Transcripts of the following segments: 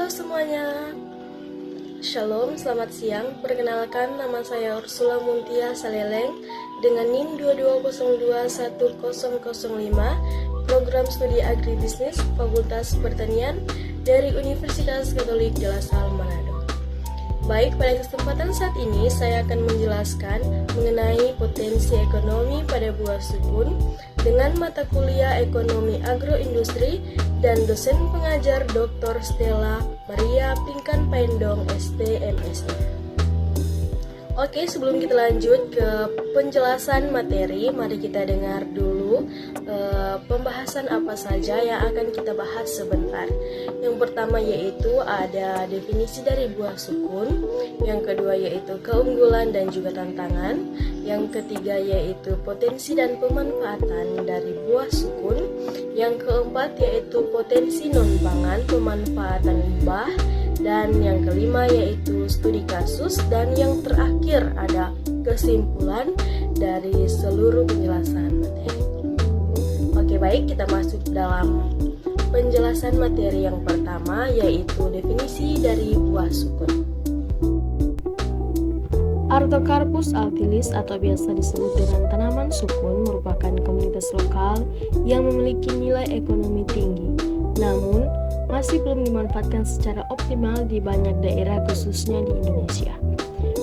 Halo semuanya, Shalom, selamat siang. Perkenalkan, nama saya Ursula Muntia Saleleng dengan NIM 22021005, Program Studi Agribisnis Fakultas Pertanian dari Universitas Katolik de la Salle, Manado. Baik, pada kesempatan saat ini saya akan menjelaskan mengenai potensi ekonomi pada buah sukun dengan mata kuliah Ekonomi Agroindustri dan dosen pengajar Dr. Stella Maria Pinkan Paendong, ST.MSc. Oke, sebelum kita lanjut ke penjelasan materi, mari kita dengar dulu pembahasan apa saja yang akan kita bahas sebentar. Yang pertama yaitu ada definisi dari buah sukun, yang kedua yaitu keunggulan dan juga tantangan, yang ketiga yaitu potensi dan pemanfaatan dari buah sukun, yang keempat yaitu potensi non-pangan, pemanfaatan limbah, dan yang kelima yaitu studi kasus, dan yang terakhir ada kesimpulan dari seluruh penjelasan materi. Oke, baik, kita masuk dalam penjelasan materi yang pertama yaitu definisi dari buah sukun. Artocarpus altilis atau biasa disebut dengan tanaman sukun merupakan komunitas lokal yang memiliki nilai ekonomi tinggi, namun masih belum dimanfaatkan secara optimal di banyak daerah khususnya di Indonesia.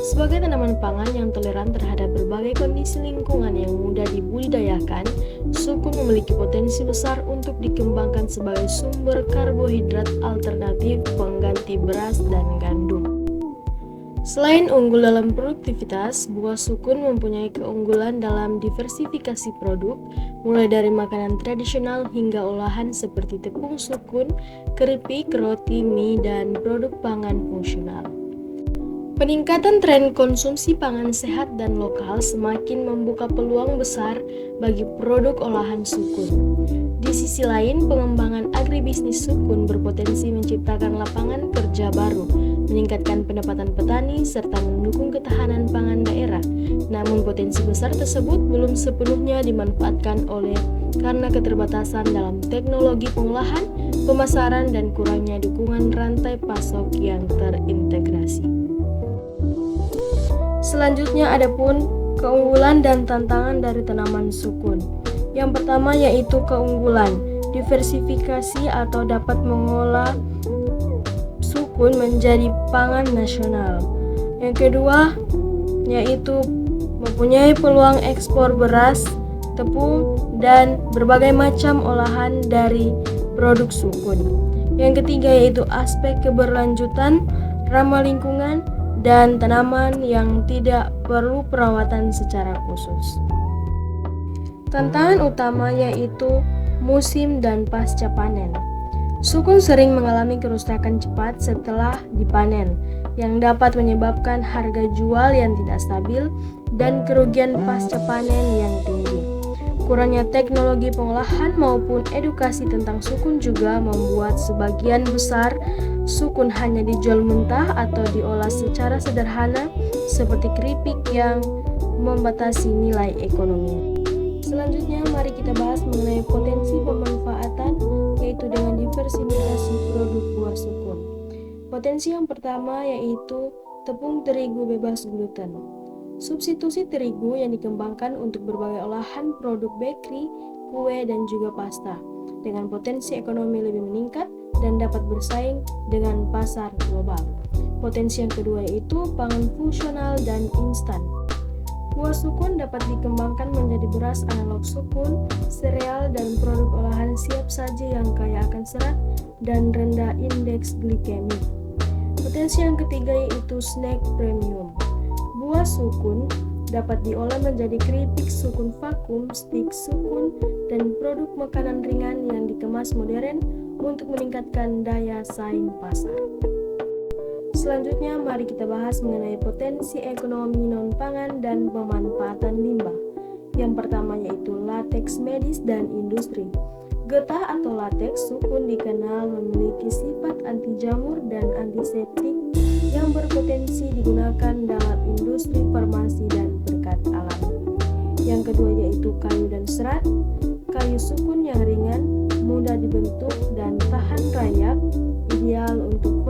Sebagai tanaman pangan yang toleran terhadap berbagai kondisi lingkungan yang mudah dibudidayakan, sukun memiliki potensi besar untuk dikembangkan sebagai sumber karbohidrat alternatif pengganti beras dan gandum. Selain unggul dalam produktivitas, buah sukun mempunyai keunggulan dalam diversifikasi produk, mulai dari makanan tradisional hingga olahan seperti tepung sukun, keripik, roti, mie, dan produk pangan fungsional. Peningkatan tren konsumsi pangan sehat dan lokal semakin membuka peluang besar bagi produk olahan sukun. Di sisi lain, pengembangan agribisnis sukun berpotensi menciptakan lapangan kerja baru, meningkatkan pendapatan petani, serta mendukung ketahanan pangan daerah. Namun potensi besar tersebut belum sepenuhnya dimanfaatkan karena keterbatasan dalam teknologi pengolahan, pemasaran, dan kurangnya dukungan rantai pasok yang terintegrasi. Selanjutnya adapun keunggulan dan tantangan dari tanaman sukun. Yang pertama yaitu keunggulan, diversifikasi atau dapat mengolah sukun menjadi pangan nasional. Yang kedua yaitu mempunyai peluang ekspor beras, tepung, dan berbagai macam olahan dari produk sukun. Yang ketiga yaitu aspek keberlanjutan, ramah lingkungan, dan tanaman yang tidak perlu perawatan secara khusus. Tantangan utama yaitu musim dan pasca panen. Sukun sering mengalami kerusakan cepat setelah dipanen, yang dapat menyebabkan harga jual yang tidak stabil dan kerugian pasca panen yang tinggi. Kurangnya teknologi pengolahan maupun edukasi tentang sukun juga membuat sebagian besar sukun hanya dijual mentah atau diolah secara sederhana seperti keripik yang membatasi nilai ekonomi. Selanjutnya mari kita bahas mengenai potensi pemanfaatan, yaitu dengan diversifikasi produk buah sukun. Potensi yang pertama yaitu tepung terigu bebas gluten. Substitusi terigu yang dikembangkan untuk berbagai olahan produk bakery, kue, dan juga pasta, dengan potensi ekonomi lebih meningkat dan dapat bersaing dengan pasar global. Potensi yang kedua yaitu pangan fungsional dan instan. Buah sukun dapat dikembangkan menjadi beras analog sukun, sereal, dan produk olahan siap saji yang kaya akan serat dan rendah indeks glikemik. Potensi yang ketiga yaitu snack premium. Buah sukun dapat diolah menjadi keripik sukun vakum, stik sukun, dan produk makanan ringan yang dikemas modern untuk meningkatkan daya saing pasar. Selanjutnya mari kita bahas mengenai potensi ekonomi non-pangan dan pemanfaatan limbah. Yang pertama yaitu lateks medis dan industri. Getah atau lateks sukun dikenal memiliki sifat anti jamur dan antiseptik yang berpotensi digunakan dalam industri farmasi dan perekat alam. Yang kedua yaitu kayu dan serat. Kayu sukun yang ringan, mudah dibentuk, dan tahan rayap, ideal untuk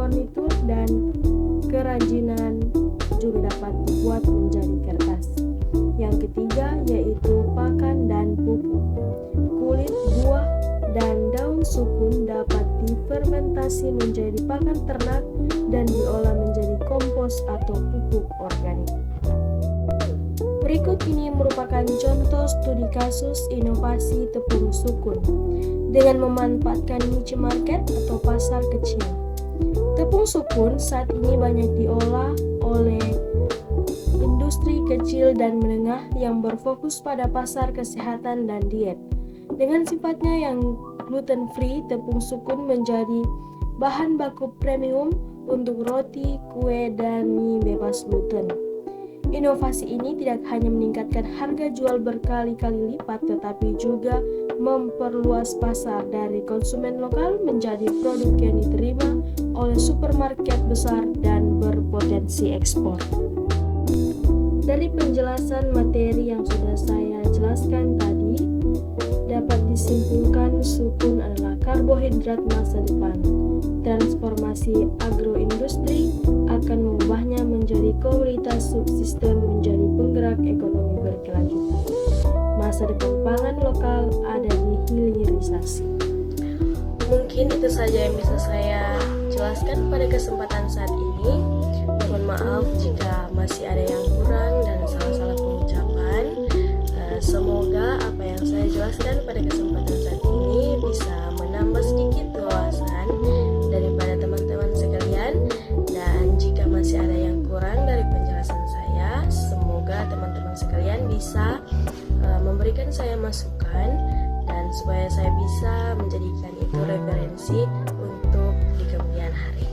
sukun dapat difermentasi menjadi pakan ternak dan diolah menjadi kompos atau pupuk organik. Berikut ini merupakan contoh studi kasus inovasi tepung sukun dengan memanfaatkan niche market atau pasar kecil. Tepung sukun saat ini banyak diolah oleh industri kecil dan menengah yang berfokus pada pasar kesehatan dan diet. Dengan sifatnya yang gluten free, tepung sukun menjadi bahan baku premium untuk roti, kue, dan mie bebas gluten. Inovasi ini tidak hanya meningkatkan harga jual berkali-kali lipat, tetapi juga memperluas pasar dari konsumen lokal menjadi produk yang diterima oleh supermarket besar dan berpotensi ekspor. Dari penjelasan materi yang sudah saya jelaskan tadi, dapat disimpulkan sukun adalah karbohidrat masa depan. Transformasi agroindustri akan mengubahnya menjadi komoditas subsisten menjadi penggerak ekonomi berkelanjutan. Masa depan pangan lokal ada di hilirisasi. Mungkin itu saja yang bisa saya jelaskan pada kesempatan saat ini. Mohon maaf jika masih ada yang kurang dan salah-salah pengucapan. Semoga apa yang saya jelaskan pada kesempatan saat ini bisa menambah sedikit wawasan daripada teman-teman sekalian. Dan jika masih ada yang kurang dari penjelasan saya, semoga teman-teman sekalian bisa memberikan saya masukan dan supaya saya bisa menjadikan itu referensi untuk di kemudian hari.